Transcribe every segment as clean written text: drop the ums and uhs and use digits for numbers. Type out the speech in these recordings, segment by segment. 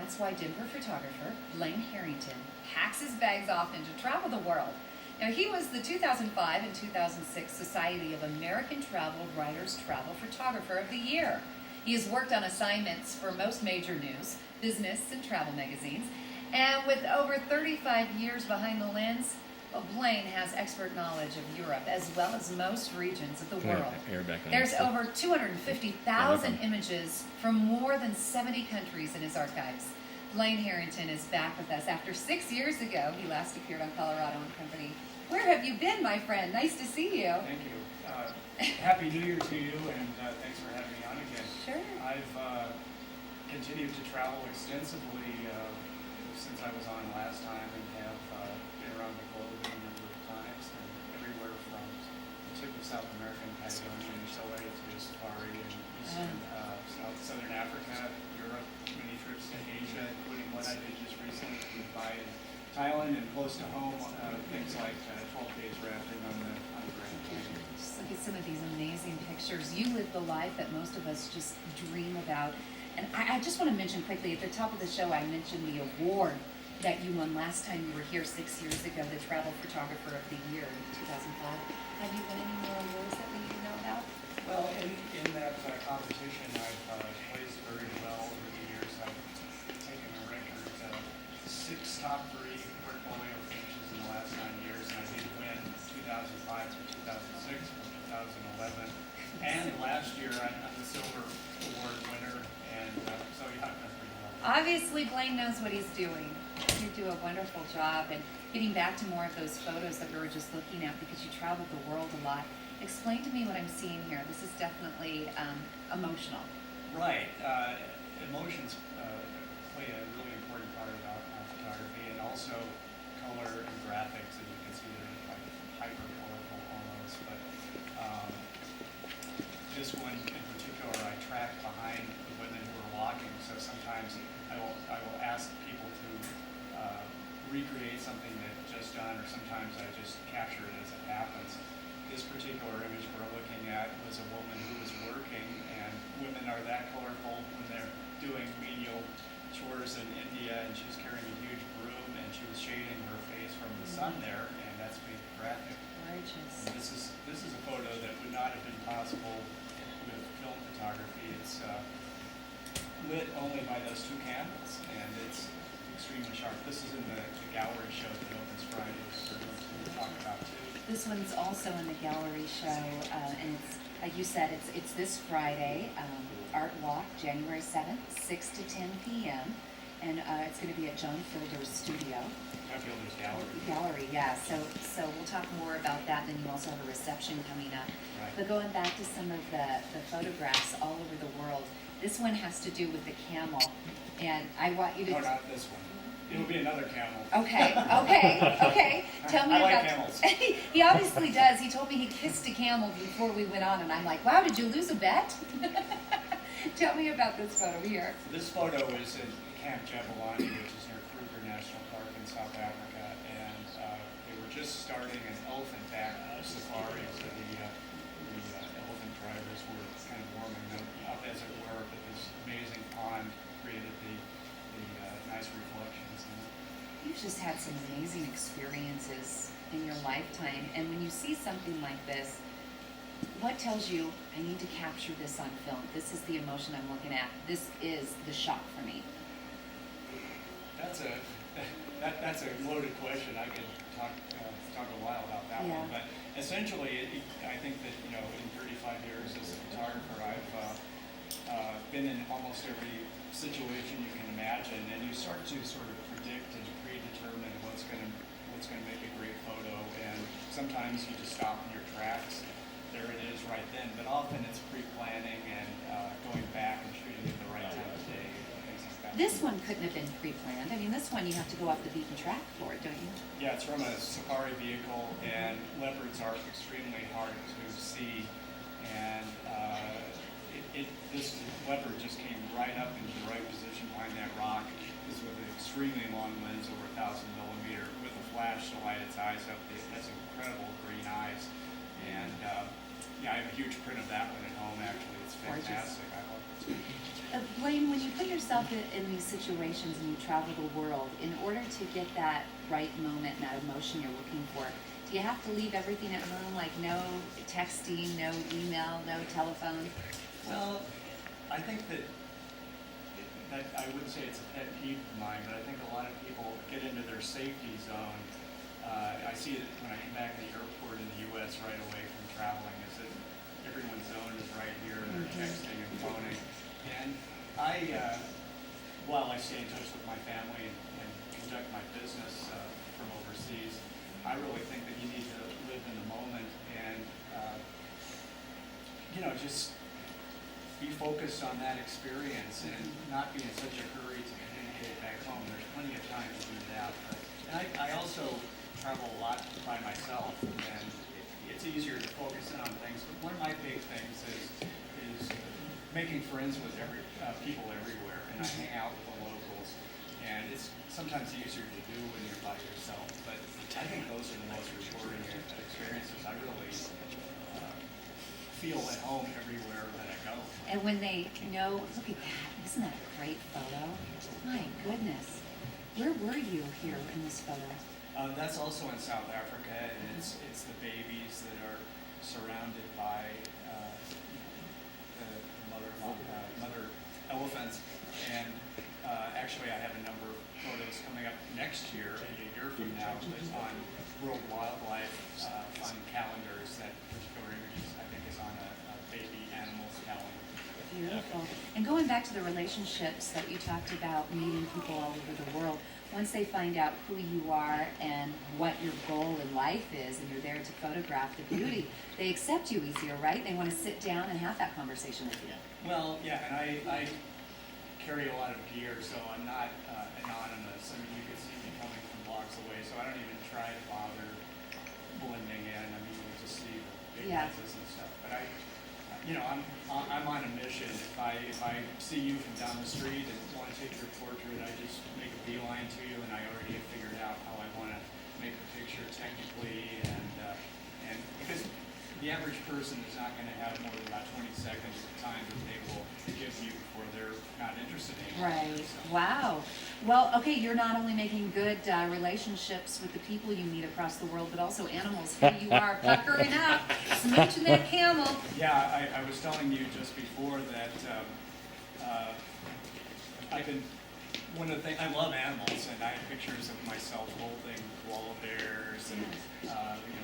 that's why Denver photographer Blaine Harrington packs his bags often to travel the world. Now, he was the 2005 and 2006 Society of American Travel Writers Travel Photographer of the Year. He has worked on assignments for most major news, business, and travel magazines. And with over 35 years behind the lens, Blaine has expert knowledge of Europe as well as most regions of the world. There's over 250,000 images from more than 70 countries in his archives. Blaine Harrington is back with us after 6 years ago. He last appeared on Colorado and Company. Where have you been, my friend? Nice to see you. Thank you. Happy New Year to you, and thanks for having me on again. Sure. I've continued to travel extensively since I was on last time, and have been around the globe a number of times, and everywhere from the tip of South America and Patagonia and Chile to Safari and Southern Africa, Europe, many trips to Asia, including what I did just recently in Dubai and Thailand, and close to home, things like 12 days rafting on the Grand Canyon. Just look at some of these amazing pictures. You live the life that most of us just dream about. And I just want to mention quickly, at the top of the show, I mentioned the award that you won last time you were here 6 years ago, the Travel Photographer of the Year in 2005. Have you won any more awards that we need to know about? Well, in that competition, I've placed very well over the years. I've taken a record 6 top 3 portfolio finishes in the last 9 years, and I did win 2005 to 2006 from 2011. And last year, I'm the Silver Award winner, and so yeah, I've done pretty well. Obviously, Blaine knows what he's doing. You do a wonderful job. And getting back to more of those photos that we were just looking at, because you traveled the world a lot, explain to me what I'm seeing here. This is definitely emotional. Right. Emotions play a really important part of photography, and also color and graphics. As you can see, they're like hyper colorful almost. But this one in particular, I track behind the women who are walking. So sometimes I will ask people to recreate something they've just done, or sometimes I just capture it as it happens. This particular image we're looking at was a woman who was working, and women are that colorful when they're doing menial chores in India, and she was carrying a huge broom, and she was shading her face from the sun there, and that's made it graphic. Gorgeous. And this is a photo that would not have been possible with film photography. It's lit only by those 2 candles, and it's extremely sharp. This is in the gallery show that opens Friday, so we'll talk about too. This one's also in the gallery show, and it's, like you said, it's this Friday, Art Walk, January 7th, 6 to 10 p.m., and it's going to be at John Fielder's studio. John Fielder's gallery. Gallery, yeah. So we'll talk more about that, and then you also have a reception coming up. Right. But going back to some of the photographs all over the world, this one has to do with the camel, and I want you to... No, not this one. It'll be another camel. Okay. Tell me I about... like camels. He obviously does. He told me he kissed a camel before we went on, and I'm like, wow, did you lose a bet? Tell me about this photo here. This photo is in Camp Jebelani, which is near Kruger National Park in South Africa, and they were just starting an elephant-back safari, so the elephant drivers were kind of warming them up, as it were, but this amazing pond created the nice reflections. You've just had some amazing experiences in your lifetime, and when you see something like this, what tells you, I need to capture this on film? This is the emotion I'm looking at. This is the shot for me. That's a loaded question. I could talk a while about that one, but essentially, I think that in 35 years as a photographer, I've been in almost every situation you can imagine, and you start to sort of predict and predetermine what's going to make a great photo, and sometimes you just stop in your tracks. There it is right then, but often it's pre-planning and going back and shooting at the right time of day, things like that. This one couldn't have been pre-planned. I mean, this one you have to go off the beaten track for it, don't you? Yeah, it's from a safari vehicle, and leopards are extremely hard to see, and this leopard just came right up into the right position behind that rock. This is with an extremely long lens, over 1,000 millimeter, with a flash to light its eyes up. It has incredible green eyes, and I have a huge print of that one at home. Actually, it's fantastic. I love it. Blaine, when you put yourself in these situations and you travel the world, in order to get that right moment and that emotion you're looking for, do you have to leave everything at home, like no texting, no email, no telephone? Well, I think that I wouldn't say it's a pet peeve of mine, but I think a lot of people get into their safety zone. I see it when I come back to the airport in the U.S. right away from traveling, is that everyone's zone is right here, and they're texting and phoning. And while I stay in touch with my family and conduct my business from overseas, I really think that you need to live in the moment and, just be focused on that experience and not be in such a hurry to communicate back home. There's plenty of time to do that. And I also travel a lot by myself, and it's easier to focus in on things. But one of my big things is making friends with people everywhere, and I hang out with the locals. And it's sometimes easier to do when you're by yourself. But I think those are the most rewarding experiences. I really feel at home everywhere that I go. And when they know, look at that, isn't that a great photo? My goodness. Where were you here in this photo? That's also in South Africa, and it's the babies that are surrounded by the mother elephants. And actually, I have a number of photos coming up next year, a year from now, on World Wildlife Fund calendars. That particular images, I think, is on a baby animals calendar. Beautiful. And going back to the relationships that you talked about, meeting people all over the world, once they find out who you are and what your goal in life is, and you're there to photograph the beauty, they accept you easier, right? They want to sit down and have that conversation with you. Well, yeah, and I carry a lot of gear, so I'm not anonymous. I mean, you can see me coming from blocks away, so I don't even try to bother blending in. I mean, you just see the big houses and stuff. But I'm on a mission. If I see you from down the street and want to take your portrait, I just make a beeline to you, and I already have figured out how I want to make the picture technically, and because the average person is not going to have more than about 20 seconds of time that they will give you before they're not interested anymore. Right. So. Wow. Well, okay, you're not only making good relationships with the people you meet across the world, but also animals. Here you are, puckering up, smooching that camel. Yeah, I was telling you just before that one of the things, I love animals, and I have pictures of myself holding koala bears and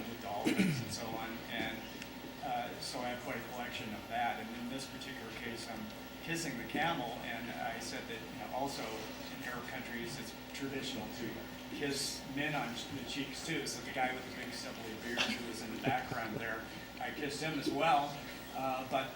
with dolphins and so on, and so I have quite a collection of that. And in this particular case, I'm kissing the camel, and I said that also in Arab countries it's traditional to kiss men on the cheeks too. So the guy with the big stubbly beard who was in the background there, I kissed him as well. But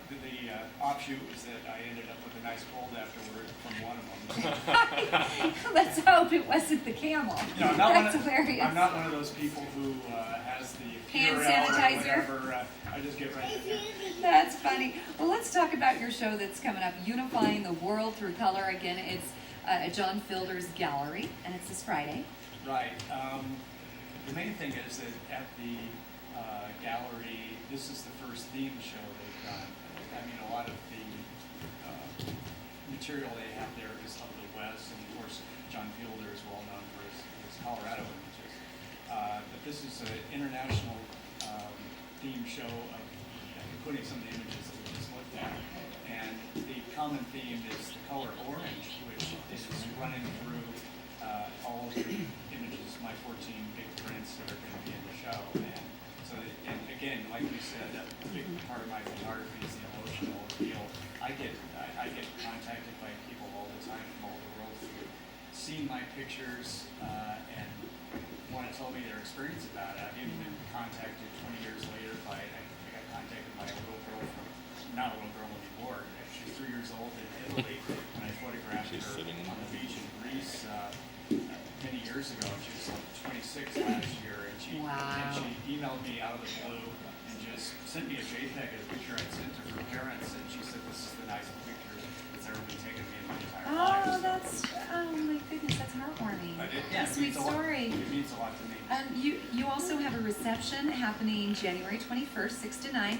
the offshoot was that I ended up with a nice cold afterward from one of them. Let's hope it wasn't the camel. No, That's hilarious. I'm not one of those people who has the hand Purell sanitizer. or whatever. I just get right in there. That's funny. Well, let's talk about your show that's coming up, Unifying the World Through Color. Again, it's at John Fielder's Gallery, and it's this Friday. Right. The main thing is that at the gallery, this is the first theme show they've done. I mean, a lot of the material they have there is of the West, and of course, John Fielder is well known for his Colorado images. But this is an international theme show of including some of the images that we just looked at. And the common theme is the color orange, which is running through all of the images, my 14 big prints that are going to be in the show. And so, and again, like you said, a big part of my photography is the emotional appeal. I get contacted by people all the time from all over the world who see my pictures and want to tell me their experience about it. I've even been contacted 20 years later by, I got contacted by a little girl from, not a little girl anymore, she's 3 years old in Italy, when I photographed her on the beach in Greece many years ago. She was like 26 last year, and she emailed me out of the blue and just sent me a JPEG of a picture I'd sent to her parents, and she said, this is the nicest picture that's ever been taken of me in my entire life. Oh my goodness, that's heartwarming. Yeah, Sweet story. It means a lot to me. You also have a reception happening January 21st, 6 to 9.